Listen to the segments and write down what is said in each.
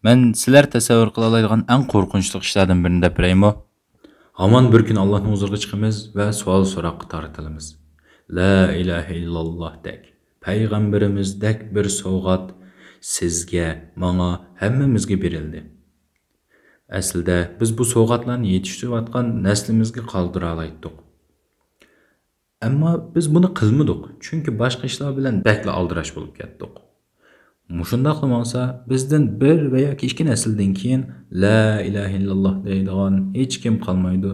Men sizlar tasavvur qila oladigan eng qo'rqinchli ishlardan birini deb beraymi? Hamon bir kun Allohning huzuriga chiqamiz va savol so'roqqa tortilamiz. La ilaha illalloh dek, payg'ambarimizdek bir sovg'at sizga, menga, hammamizga berildi. Aslida biz bu sovg'atlarni yetishtirayotgan naslimizga qoldira olaydik. Ammo biz buni qilmadik, chunki boshqa ishlar bilan bakla aldirash bo'lib ketdik. Mushunda qilmasa, bizdan bir veya ikki nasldan keyin la ilaha illalloh deydigan hech kim qolmaydi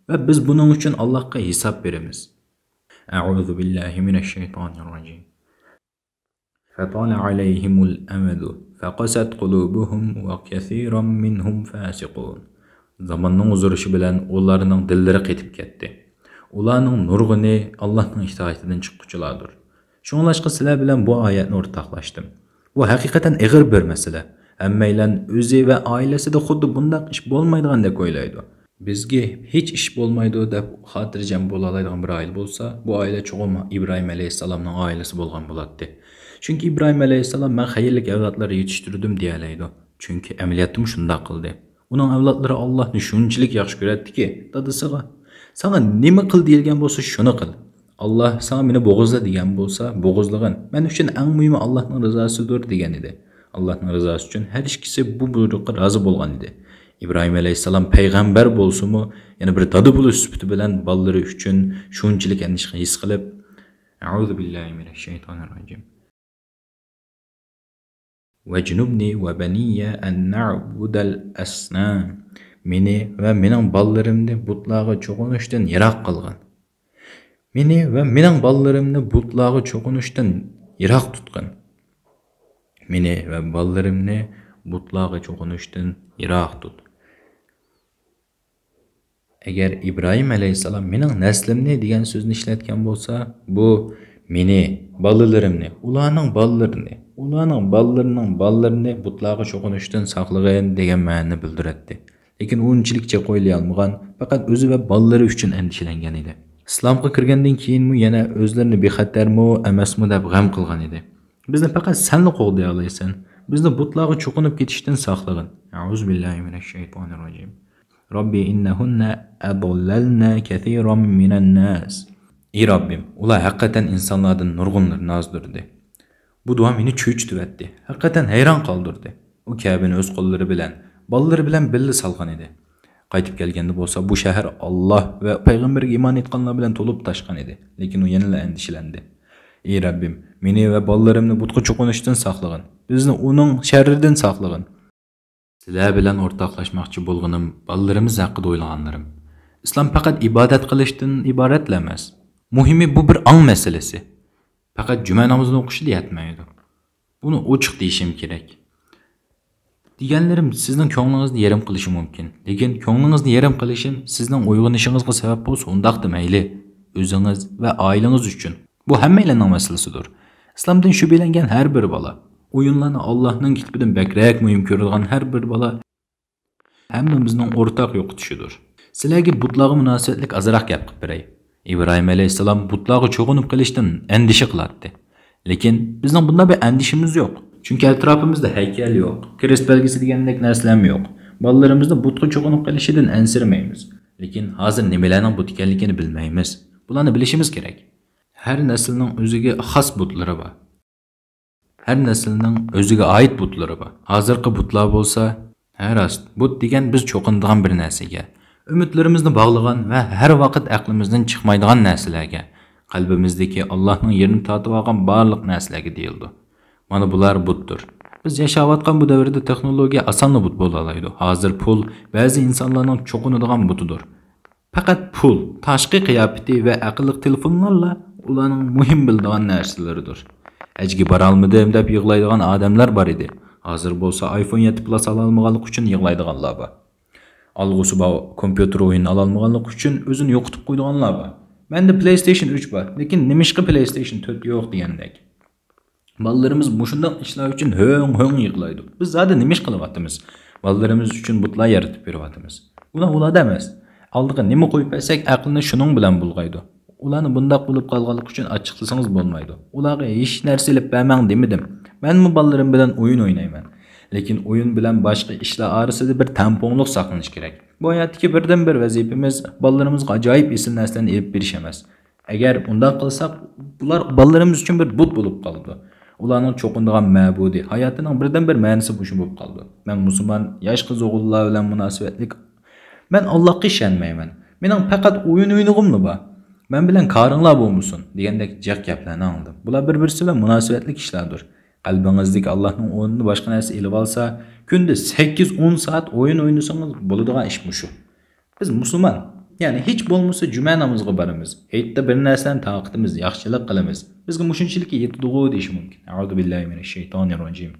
va biz buning uchun Allohga hisob beramiz. A'udhu billahi minash shaytonir rojim. Fatala alayhimul amadu faqasat qulubuhum va kaseeran minhum fasiqun. Zamanning uzurishi bilan ularning dillari qetib ketdi. Ularning nurg'uni Allohning itoatidan chiqquchilardir. Shunlashqa sizlar bilan bu oyatni o'rtoqlashdim. Bu haqiqatan ig'ir bir masala. Hammaylar o'zi va oilasida xuddi bunday ish bo'lmaydigan deb o'ylaydi. Bizga hech ish bo'lmaydi deb xotirjam bo'la oladigan bir oila bo'lsa, bu oila cho'g'im Ibrohim alayhisalomning oilasi bo'lgan bo'ladi. Chunki Ibrohim alayhisalom men xayrli avlodlar yetishtirdim deyalaydi. Chunki amaliyatim shunday qildi. Uning avlodlari Allohni shunchalik yaxshi ko'radiki, dadasiga "Sana nima qil deyilgan bo'lsa, shuni qil. Allah sana meni bo'g'izla degan bo'lsa, bo'g'izlig'in. Men uchun eng muhimi Allohning rizosidir" degan edi. Allohning rizosi uchun har ikkisi bu buyruqqa rozi bo'lgan edi. İbrahim alayhissalom payg'ambar bo'lsa-mu, yana bir dada bo'lish sifati bilan bolalari uchun shunchalik andisha his qilib, "A'udhu billahi minash shaytonir rojim. Wajnubni va baniya an na'budal asnam." Meni va mening bolalarimni butlarga cho'qinishdan yiroq qilgan. Meni va mening bolalarimni butlarga cho'qinishdan yiroq tutgan. Meni va bolalarimni butlarga cho'qinishdan yiroq tut. Agar Ibrohim alayhissalom mening naslimni degan so'zni ishlatgan bo'lsa, bu meni, bolalarimni, ularning bolalarini butlarga cho'qinishdan saqlag'in degan ma'noni bildiradi. Lekin unchilikcha qo'yilay olmagan, faqat o'zi va bolalari uchun andishalangan edi. Islomga kirgandan keyinmi yana o'zlarini bexatarmi emasmi deb g'am qilgan edi. Bizni faqat senni qo'g'day olaysan. Bizni butlarga cho'qinib ketishdan saqlag'in. A'udhu billahi minash shaytonir rojim. Robbi innahunna adallalna kaseeran minan nas. Ey Rabbim, ular haqiqatan insonlardan nurg'unlarni ozdirdi. Bu duo meni cho'chitdi. Haqiqatan hayron qoldirdi. U Ka'bani o'z qo'llari bilan, bolalari bilan birga salgan edi. Qaytib kelganda bo'lsa, bu shahar Alloh va payg'ambarga iymon etganlar bilan to'lib toshgan edi. Lekin u yana andishilandi. Ey Rabbim, meni va bolalarimni butga cho'qinishdan saqlag'in. Bizni uning sharridan saqlag'in. Sizlar bilan o'rtoqlashmoqchi bo'lganim bolalarimiz haqida o'ylaganlarim. Islom faqat ibodat qilishdan iborat emas. Muhimi bu bir ong masalasi. Faqat juma namozini o'qishda yetmaydi. Buni ochiq deyishim kerak. Deganlarim sizning ko'nglingizni yarim qilishi mumkin. Lekin ko'nglingizni yarim qilishim sizning uyg'onishingizga sabab bo'lsa, undaq demayli. O'zingiz va oilangiz uchun. Bu hammalarning masalasidir. Islomdan shubhalangan har bir bola, o'yinlarni Allohning kitobidan bakrak muhim ko'radigan har bir bola hammamizning o'rtaq yo'qitishidir. Sizlarga butlarga munosabatlik azroq gap qilib beray. Ibrohim alayhissalom butlarga cho'qinib qilishdan andisha qiladi. Lekin bizning bunday bir andishimiz yo'q. Chunki atrofimizda haykal yo'q, krist belgisi degandek narsalar yo'q. Bolalarimizni butga cho'qinib qilishidan ansirmaymiz. Lekin hozir nimalarning but ekanligini bilmaymiz. Bularni bilishimiz kerak. Har naslning o'ziga xos butlari bor. Har naslning o'ziga oid butlari bor. Hozirgi butlar bo'lsa, har ast but degan biz cho'qinadigan bir narsaga, umidlarimizni bog'lagan va har vaqt aqlimizdan chiqmaydigan narsalarga, qalbimizdagi Allohning yerini tortib olgan barliq narsalarga deyildi. Mana bular butdir. Biz yashayotgan bu davrda texnologiya osonla but bo'la oladi. Hozir pul ba'zi insonlarning cho'qinadigan butidir. Faqat pul, tashqi qiyofati va aqlli telefonlarla ularning muhim bildigan narsalaridir. Ajgi bora olmadim deb yig'laydigan odamlar bor edi. Hozir bo'lsa iPhone 7 Plus ola olmaganlik uchun yig'laydiganlar bor. Alg'usi bor kompyuter o'yin ola olmaganlik uchun o'zini yo'qotib qo'ydiganlar bor. Menda PlayStation 3 bor, lekin nimishqa PlayStation 4 yo'q degandek. Bolalarimiz mushundoq ishlar uchun ho'ng yig'laydi. Biz zada nima ish qilyapmiz? Bolalarimiz uchun butlar yaratib beryapmiz. Ular emas. Aldiga nima qo'yib bersak, aqlni shuning bilan bulg'aydi. Ularni bundoq bo'lib qolganlik uchun ochiqlasangiz bo'lmaydi. Ularga hech narsa ilib bermang demadim. Men bu bolalarim bilan o'yin o'ynayman. Lekin o'yin bilan boshqa ishlar orasida bir tamponliq saqlanish kerak. Bu hayotdagi birdan bir vazifamiz bolalarimizga ajoyib esil narsalarni elib berish emas. Agar unday qilsak, bular bolalarimiz uchun bir but bo'lib qoladi. Ularning cho'qindigan ma'budi, hayotining birdan bir ma'nosi bu bo'lib qoldi. Men musulmon yosh qiz o'g'illar bilan munosabatlik men Allohga ishonmayman. Mening faqat o'yin o'ynag'imni bor. Men bilan qaringlar bo'lmasin degandek jiq gaplarni angladim. Bular bir-birisi bilan munosabatlik ishlardir. Qalbingizdagi Allohning o'rnini boshqa narsa elib olsa, kunda 8-10 soat o'yin o'ynasangiz bo'ladigan ish bu shu. Biz musulmon, ya'ni hech bo'lmasa juma namoziga boramiz. Hayotda bir narsani taqitimiz, yaxshilik qilamiz. Bizga mushunchilikka yetadigu deyish mumkin. A'udhu billahi minash shaytonir rojim.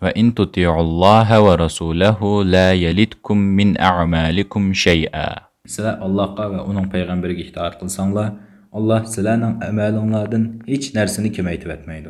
وإن تطيعوا الله ورسوله لا يلدكم من أعمالكم شيئا. Sizlar Allohga va uning payg'ambariga itoat qilsanglar, Alloh sizlarning amalinglardan hech narsani kamaytirib etmaydi.